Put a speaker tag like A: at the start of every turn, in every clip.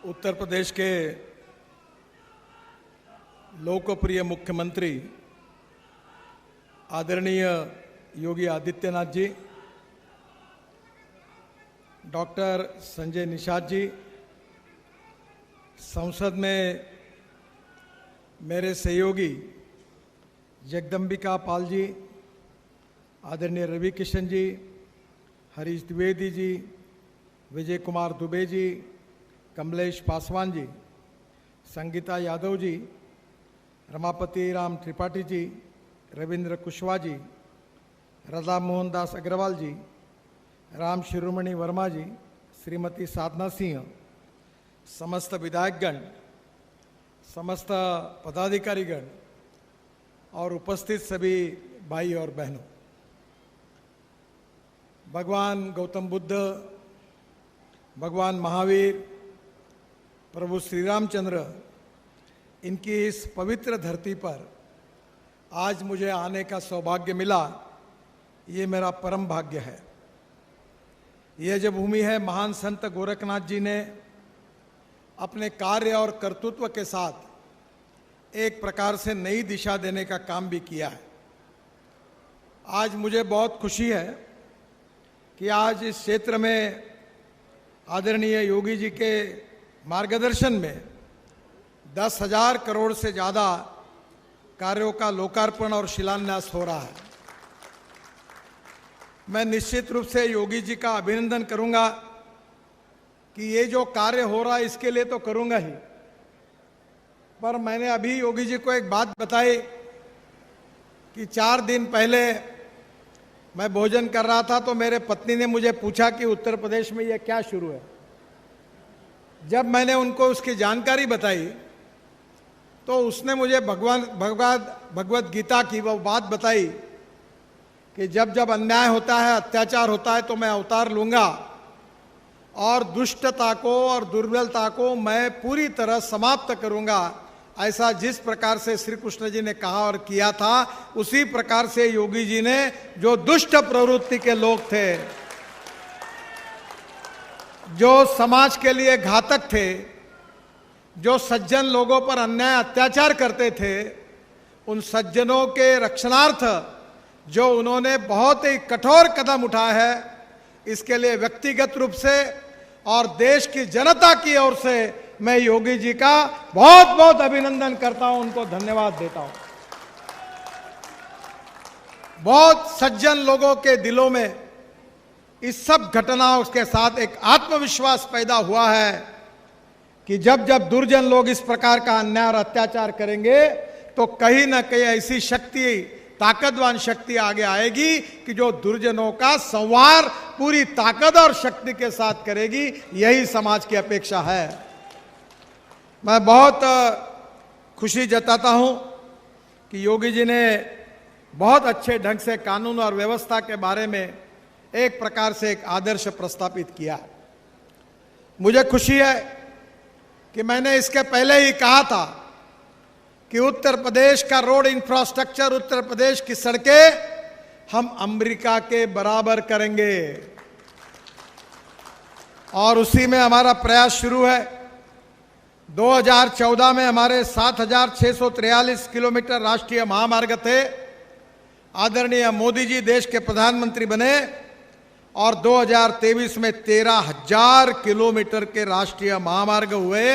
A: उत्तर प्रदेश के लोकप्रिय मुख्यमंत्री आदरणीय योगी आदित्यनाथ जी, डॉक्टर संजय निषाद जी, संसद में मेरे सहयोगी जगदम्बिका पाल जी, आदरणीय रवि किशन जी, हरीश द्विवेदी जी, विजय कुमार दुबे जी, कमलेश पासवान जी, संगीता यादव जी, रमापति राम त्रिपाठी जी, रविंद्र कुशवाहा जी, राधा मोहन दास अग्रवाल जी, राम शिरोमणि वर्मा जी, श्रीमती साधना सिंह, समस्त विधायकगण, समस्त पदाधिकारीगण और उपस्थित सभी भाई और बहनों, भगवान गौतम बुद्ध, भगवान महावीर, प्रभु श्री रामचंद्र, इनकी इस पवित्र धरती पर आज मुझे आने का सौभाग्य मिला, ये मेरा परम भाग्य है। यह जो भूमि है, महान संत गोरखनाथ जी ने अपने कार्य और कर्तृत्व के साथ एक प्रकार से नई दिशा देने का काम भी किया है। आज मुझे बहुत खुशी है कि आज इस क्षेत्र में आदरणीय योगी जी के मार्गदर्शन में 10,000 करोड़ से ज़्यादा कार्यों का लोकार्पण और शिलान्यास हो रहा है। मैं निश्चित रूप से योगी जी का अभिनंदन करूंगा कि ये जो कार्य हो रहा है इसके लिए तो करूंगा ही, पर मैंने अभी योगी जी को एक बात बताई कि 4 दिन पहले मैं भोजन कर रहा था तो मेरे पत्नी ने मुझे पूछा कि उत्तर प्रदेश में ये क्या शुरू है। जब मैंने उनको उसकी जानकारी बताई तो उसने मुझे भगवद गीता की वो बात बताई कि जब जब अन्याय होता है, अत्याचार होता है तो मैं अवतार लूंगा और दुष्टता को और दुर्बलता को मैं पूरी तरह समाप्त करूंगा। ऐसा जिस प्रकार से श्री कृष्ण जी ने कहा और किया था, उसी प्रकार से योगी जी ने जो दुष्ट प्रवृत्ति के लोग थे, जो समाज के लिए घातक थे, जो सज्जन लोगों पर अन्याय अत्याचार करते थे, उन सज्जनों के रक्षणार्थ जो उन्होंने बहुत ही कठोर कदम उठाया है, इसके लिए व्यक्तिगत रूप से और देश की जनता की ओर से मैं योगी जी का बहुत बहुत अभिनंदन करता हूं, उनको धन्यवाद देता हूं। बहुत सज्जन लोगों के दिलों में इस सब घटनाओं के साथ एक आत्मविश्वास पैदा हुआ है कि जब जब दुर्जन लोग इस प्रकार का अन्याय और अत्याचार करेंगे तो कहीं ना कहीं ऐसी शक्ति, ताकतवान शक्ति आगे आएगी कि जो दुर्जनों का संहार पूरी ताकत और शक्ति के साथ करेगी। यही समाज की अपेक्षा है। मैं बहुत खुशी जताता हूं कि योगी जी ने बहुत अच्छे ढंग से कानून और व्यवस्था के बारे में एक प्रकार से एक आदर्श प्रस्तापित किया। मुझे खुशी है कि मैंने इसके पहले ही कहा था कि उत्तर प्रदेश का रोड इंफ्रास्ट्रक्चर, उत्तर प्रदेश की सड़कें हम अमेरिका के बराबर करेंगे और उसी में हमारा प्रयास शुरू है। 2014 में हमारे 7,643 किलोमीटर राष्ट्रीय महामार्ग थे। आदरणीय मोदी जी देश के प्रधानमंत्री बने और 2023 में 13,000 किलोमीटर के राष्ट्रीय महामार्ग हुए,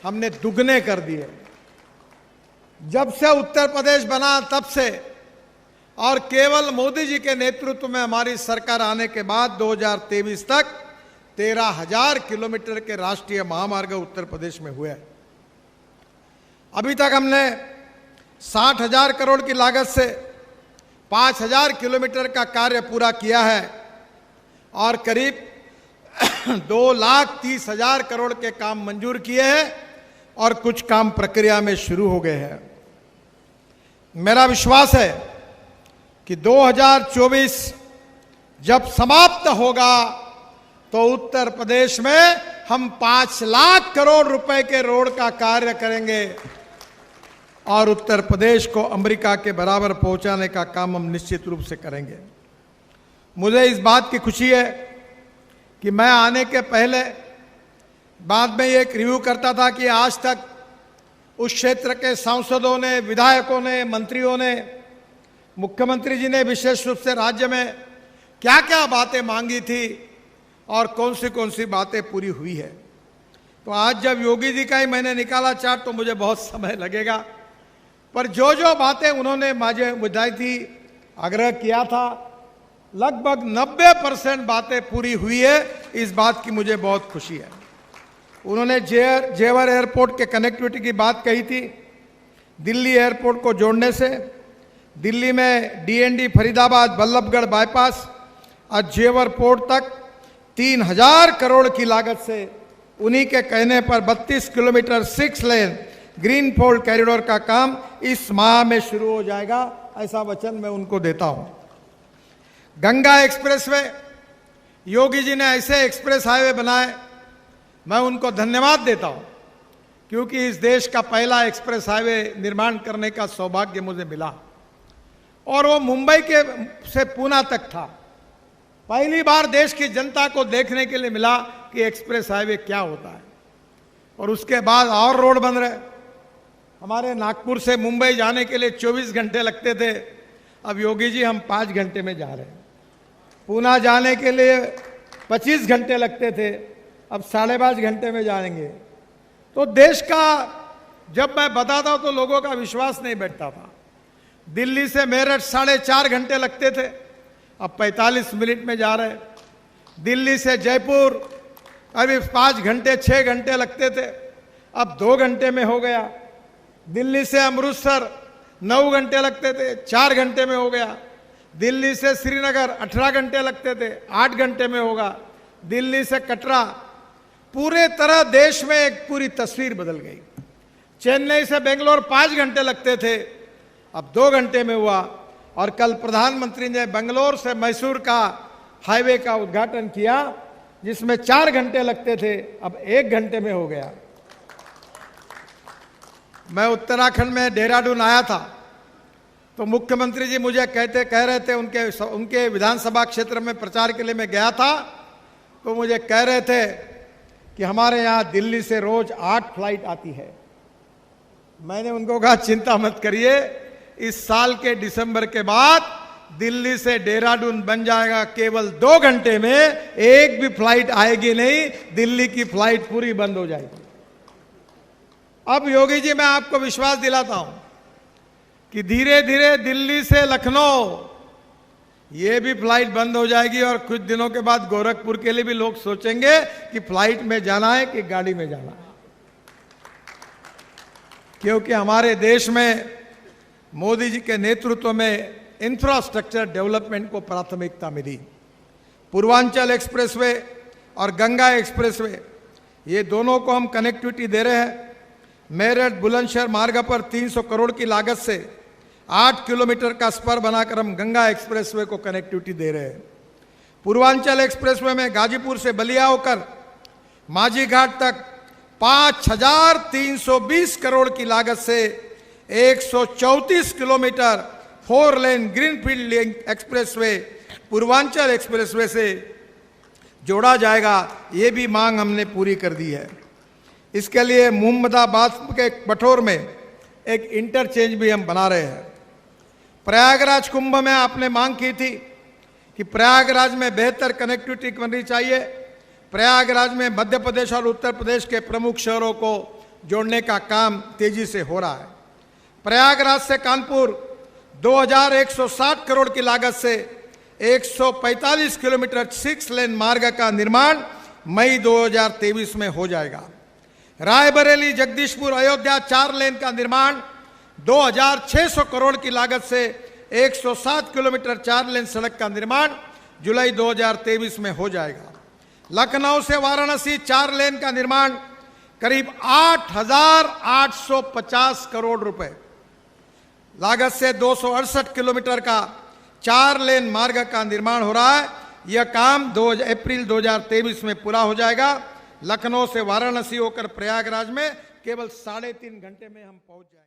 A: हमने दुगने कर दिए। जब से उत्तर प्रदेश बना तब से, और केवल मोदी जी के नेतृत्व में हमारी सरकार आने के बाद 2023 तक 13,000 किलोमीटर के राष्ट्रीय महामार्ग उत्तर प्रदेश में हुए। अभी तक हमने 60,000 करोड़ की लागत से 5,000 किलोमीटर का कार्य पूरा किया है और करीब 2,30,000 करोड़ के काम मंजूर किए हैं और कुछ काम प्रक्रिया में शुरू हो गए हैं। मेरा विश्वास है कि 2024 जब समाप्त होगा तो उत्तर प्रदेश में हम 5 लाख करोड़ रुपए के रोड का कार्य करेंगे और उत्तर प्रदेश को अमेरिका के बराबर पहुंचाने का काम हम निश्चित रूप से करेंगे। मुझे इस बात की खुशी है कि मैं आने के पहले बाद में एक रिव्यू करता था कि आज तक उस क्षेत्र के सांसदों ने, विधायकों ने, मंत्रियों ने, मुख्यमंत्री जी ने विशेष रूप से राज्य में क्या क्या बातें मांगी थी और कौन सी बातें पूरी हुई है। तो आज जब योगी जी का ही मैंने निकाला चार्ट तो मुझे बहुत समय लगेगा, पर जो जो बातें उन्होंने मुझे बुझाई थी, आग्रह किया था, लगभग 90% बातें पूरी हुई है। इस बात की मुझे बहुत खुशी है। उन्होंने जेवर एयरपोर्ट के कनेक्टिविटी की बात कही थी। दिल्ली एयरपोर्ट को जोड़ने से दिल्ली में डीएनडी फरीदाबाद बल्लभगढ़ बाईपास और जेवर पोर्ट तक 3000 करोड़ की लागत से उन्हीं के कहने पर 32 किलोमीटर 6 लेन ग्रीनफील्ड कॉरिडोर का काम इस माह में शुरू हो जाएगा, ऐसा वचन मैं उनको देता हूं। गंगा एक्सप्रेसवे, योगी जी ने ऐसे एक्सप्रेस हाईवे बनाए, मैं उनको धन्यवाद देता हूं, क्योंकि इस देश का पहला एक्सप्रेस हाईवे निर्माण करने का सौभाग्य मुझे मिला और वो मुंबई के से पूना तक था। पहली बार देश की जनता को देखने के लिए मिला कि एक्सप्रेस हाईवे क्या होता है। और उसके बाद और रोड बन रहे। हमारे नागपुर से मुंबई जाने के लिए 24 घंटे लगते थे, अब योगी जी हम 5 घंटे में जा रहे हैं। पूना जाने के लिए 25 घंटे लगते थे, अब 5.5 घंटे में जाएंगे। तो देश का जब मैं बताता हूं तो लोगों का विश्वास नहीं बैठता था। दिल्ली से मेरठ 4.5 घंटे लगते थे, अब 45 मिनट में जा रहे हैं। दिल्ली से जयपुर अभी 5 घंटे 6 घंटे लगते थे, अब 2 घंटे में हो गया। दिल्ली से अमृतसर 9 घंटे लगते थे, 4 घंटे में हो गया। दिल्ली से श्रीनगर 18 घंटे लगते थे, 8 घंटे में होगा। दिल्ली से कटरा, पूरे तरह देश में एक पूरी तस्वीर बदल गई। चेन्नई से बेंगलोर 5 घंटे लगते थे, अब 2 घंटे में हुआ। और कल प्रधानमंत्री ने बेंगलोर से मैसूर का हाईवे का उद्घाटन किया, जिसमें 4 घंटे लगते थे, अब 1 घंटे में हो गया। मैं उत्तराखंड में देहरादून आया था तो मुख्यमंत्री जी मुझे कह रहे थे, उनके विधानसभा क्षेत्र में प्रचार के लिए मैं गया था, तो मुझे कह रहे थे कि हमारे यहाँ दिल्ली से रोज 8 फ्लाइट आती है। मैंने उनको कहा चिंता मत करिए, इस साल के दिसंबर के बाद दिल्ली से देहरादून बन जाएगा, केवल 2 घंटे में एक भी फ्लाइट आएगी नहीं, दिल्ली की फ्लाइट पूरी बंद हो जाएगी। अब योगी जी मैं आपको विश्वास दिलाता हूं कि धीरे धीरे दिल्ली से लखनऊ ये भी फ्लाइट बंद हो जाएगी और कुछ दिनों के बाद गोरखपुर के लिए भी लोग सोचेंगे कि फ्लाइट में जाना है कि गाड़ी में जाना है। क्योंकि हमारे देश में मोदी जी के नेतृत्व में इंफ्रास्ट्रक्चर डेवलपमेंट को प्राथमिकता मिली। पूर्वांचल एक्सप्रेसवे और गंगा एक्सप्रेसवे, ये दोनों को हम कनेक्टिविटी दे रहे हैं। मेरठ बुलंदशहर मार्ग पर 300 करोड़ की लागत से 8 किलोमीटर का स्पर बनाकर हम गंगा एक्सप्रेसवे को कनेक्टिविटी दे रहे हैं। पूर्वांचल एक्सप्रेसवे में गाजीपुर से बलिया होकर माझी घाट तक 5320 करोड़ की लागत से 134 kilometre 4 lane greenfield expressway Purvanchal expressway से जोड़ा जाएगा। ये भी मांग हमने पूरी कर दी है। इसके लिए मोहम्मदाबाद के बठोर में एक इंटरचेंज भी हम बना रहे हैं। प्रयागराज कुंभ में आपने मांग की थी कि प्रयागराज में बेहतर कनेक्टिविटी बननी चाहिए। प्रयागराज में मध्य प्रदेश और उत्तर प्रदेश के प्रमुख शहरों को जोड़ने का काम तेजी से हो रहा है। प्रयागराज से कानपुर 2160 करोड़ की लागत से 145 किलोमीटर 6 लेन मार्ग का निर्माण मई 2023 में हो जाएगा। रायबरेली जगदीशपुर अयोध्या 4 लेन का निर्माण 2600 करोड़ की लागत से 107 किलोमीटर 4 लेन सड़क का निर्माण जुलाई 2023 में हो जाएगा। लखनऊ से वाराणसी 4 लेन का निर्माण करीब 8850 करोड़ रुपए लागत से 268 किलोमीटर का 4 लेन मार्ग का निर्माण हो रहा है। यह काम अप्रैल 2023 में पूरा हो जाएगा। लखनऊ से वाराणसी होकर प्रयागराज में केवल 3.5 घंटे में हम पहुंच जाएंगे।